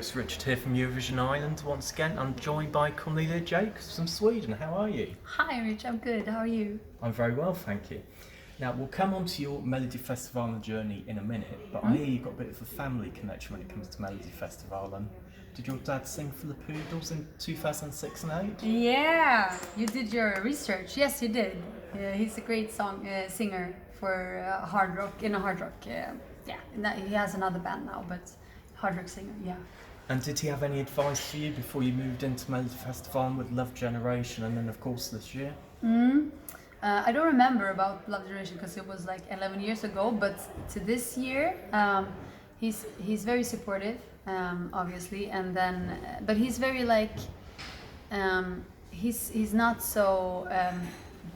host Richard here from Eurovision Ireland once again. I'm joined by Cornelia Jakobs from Sweden. How are you? Hi Rich, I'm good. How are you? I'm very well, thank you. Now, we'll come on to your Melody Festival journey in a minute, but I hear you've got a bit of a family connection when it comes to Melody Festival. And did your dad sing for the Poodles in 2006 and 8? Yeah, you did your research. Yes, you did. He's a great singer for hard rock, in a hard rock. He has another band now, but hard rock singer, yeah. And did he have any advice for you before you moved into Melody Festival with Love Generation and then, of course, this year? I don't remember about Love Generation because it was like 11 years ago, but to this year, he's very supportive, obviously, and then, but he's very like, he's not so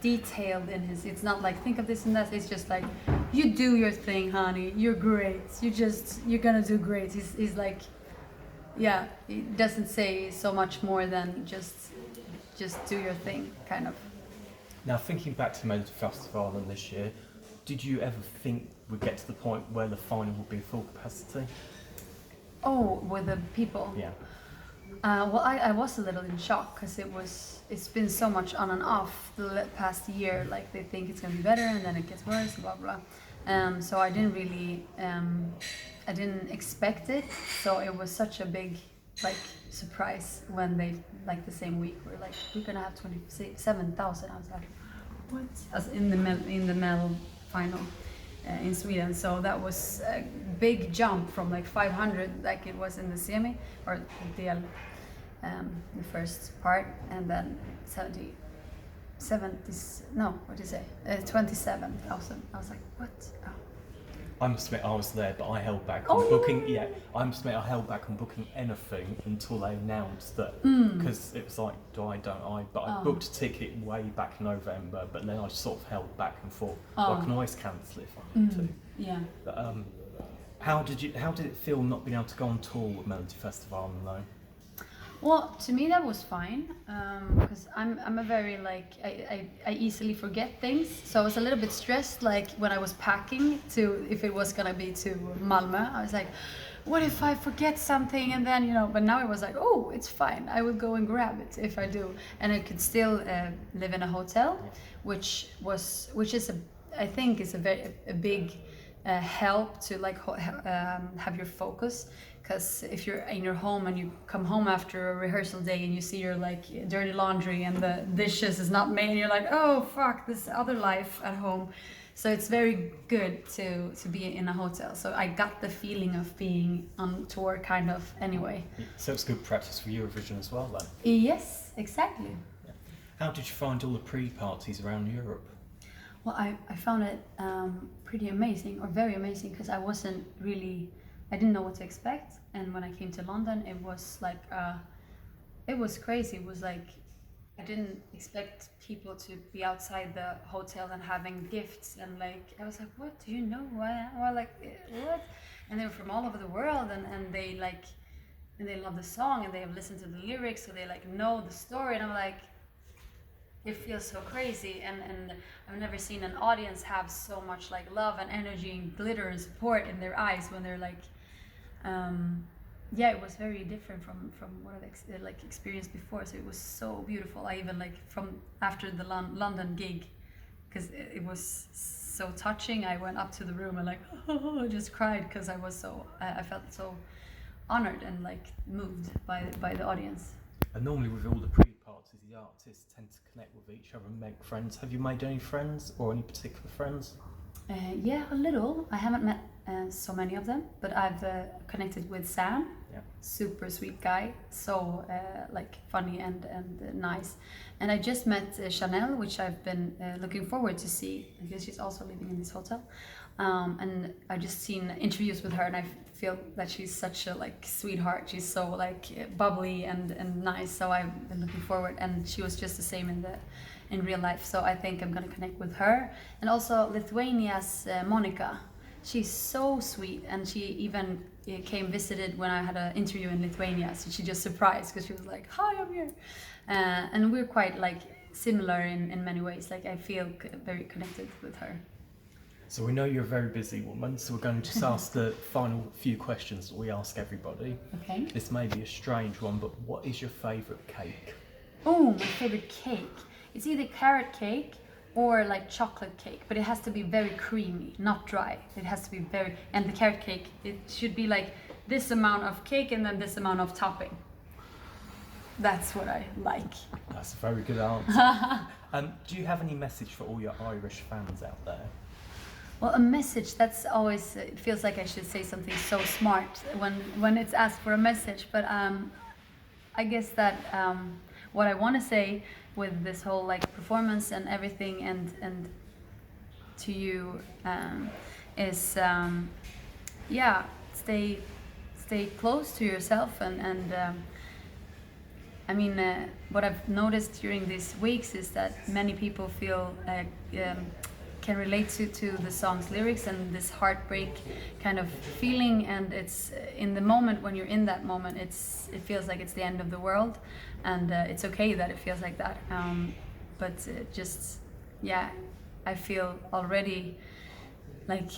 detailed in his. It's not like think of this and that. It's just like you do your thing, honey. You're great. You're gonna do great. He's like, yeah. He doesn't say so much more than just do your thing, kind of. Now, thinking back to Melody Festival and this year, did you ever think we'd get to the point where the final would be full capacity? Oh, with the people. Yeah. Well, I was a little in shock because it's been so much on and off the past year. Like they think it's gonna be better and then it gets worse, blah blah. So I didn't really, I didn't expect it. So it was such a big like surprise when they like the same week were like we're gonna have 27,000. I was like, what? As in the medal final. In Sweden, so that was a big jump from like 500 like it was in the semi or the first part, and then 27,000. I was like, what? Oh. I must admit I was there, but I held back on booking. Yeah, I must admit I held back on booking anything until they announced that, because it was like, don't I? But I booked a ticket way back in November, but then I sort of held back and thought, well, I can always cancel it if I need to. Yeah. But, how did it feel not being able to go on tour with Melody Festival though? Well, to me that was fine because I'm a very like I easily forget things, so I was a little bit stressed like when I was packing to if it was gonna be to Malmö. I was like, what if I forget something, and then but now it was like, oh, it's fine, I will go and grab it if I do, and I could still live in a hotel, which is I think is a big help to like have your focus. Because if you're in your home and you come home after a rehearsal day and you see your like dirty laundry and the dishes is not made, and you're like, oh fuck, this other life at home. So it's very good to be in a hotel. So I got the feeling of being on tour kind of anyway. So it's good practice for Eurovision as well then? Yes, exactly. Yeah. How did you find all the pre-parties around Europe? Well, I found it pretty amazing, or very amazing, because I didn't know what to expect, and when I came to London, it was like, it was crazy. It was like, I didn't expect people to be outside the hotel and having gifts, and like, I was like, what, do you know who I am? Or like, what? And they were from all over the world, and they like, and they love the song, and they have listened to the lyrics, so they like know the story, and I'm like, it feels so crazy, and I've never seen an audience have so much like love and energy and glitter and support in their eyes when they're like, it was very different from what I've like experienced before. So it was so beautiful. I even like from after the London gig, because it was so touching. I went up to the room and like I just cried because I was so I felt so honored and like moved by the audience. And normally with all the pre-parties, the artists tend to connect with each other and make friends. Have you made any friends or any particular friends? Yeah, a little. I haven't met so many of them, but I've connected with Sam. Yeah. Super sweet guy, so like funny and nice. And I just met Chanel, which I've been looking forward to see because she's also living in this hotel. And I just seen interviews with her, and I feel that she's such a like sweetheart. She's so like bubbly and nice. So I've been looking forward, and she was just the same in real life. So I think I'm gonna connect with her, and also Lithuania's Monica. She's so sweet, and she even came visited when I had an interview in Lithuania. So she just surprised because she was like, "Hi, I'm here," and we're quite like similar in many ways. Like I feel very connected with her. So we know you're a very busy woman, so we're going to just ask the final few questions that we ask everybody. Okay. This may be a strange one, but what is your favourite cake? Oh, my favorite cake. It's either carrot cake or like chocolate cake, but it has to be very creamy, not dry. It has to be and the carrot cake, it should be like this amount of cake and then this amount of topping. That's what I like. That's a very good answer. Do you have any message for all your Irish fans out there? Well, a message, that's always, it feels like I should say something so smart when it's asked for a message, but I guess that what I want to say with this whole like performance and everything and to you is stay close to yourself and I mean what I've noticed during these weeks is that many people feel can relate to the song's lyrics and this heartbreak kind of feeling, and it's in the moment when you're in that moment it feels like it's the end of the world, and it's okay that it feels like that, but I feel already like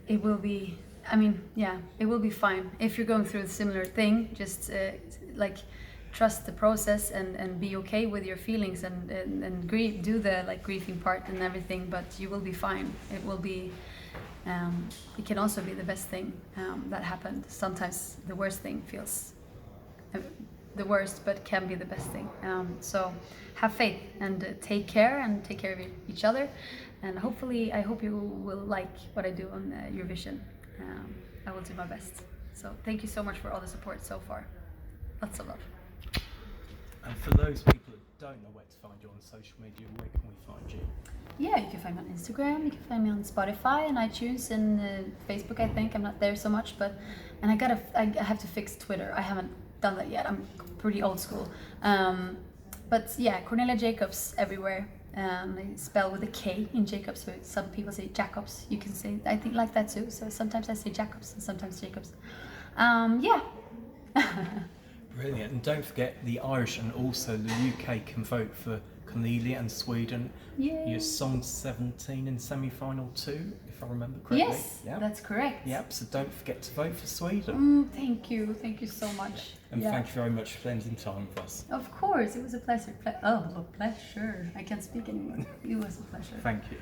it will be, it will be fine. If you're going through a similar thing, just like trust the process and be okay with your feelings and grieve, do the like grieving part and everything, but you will be fine. It will be it can also be the best thing that happened. Sometimes the worst thing feels the worst, but can be the best thing. So have faith and take care of each other, and hopefully I hope you will like what I do on Eurovision. I will do my best. So thank you so much for all the support so far. Lots of love. And for those people that don't know where to find you on social media, where can we find you? Yeah, you can find me on Instagram, you can find me on Spotify and iTunes and Facebook, I think. I'm not there so much, and I have to fix Twitter. I haven't done that yet. I'm pretty old school. But yeah, Cornelia Jakobs everywhere. I spell with a K in Jakobs, so some people say Jakobs. You can say, I think like that too. So sometimes I say Jakobs and sometimes Jakobs. Yeah. Brilliant. And don't forget, the Irish and also the UK can vote for Cornelia and Sweden. Yay. Your song 17 in semi-final 2, if I remember correctly. Yes, that's correct. Yep, so don't forget to vote for Sweden. Thank you so much. And thank you very much for spending time with us. Of course, it was a pleasure. A pleasure. I can't speak anymore. It was a pleasure. Thank you.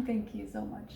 Thank you so much.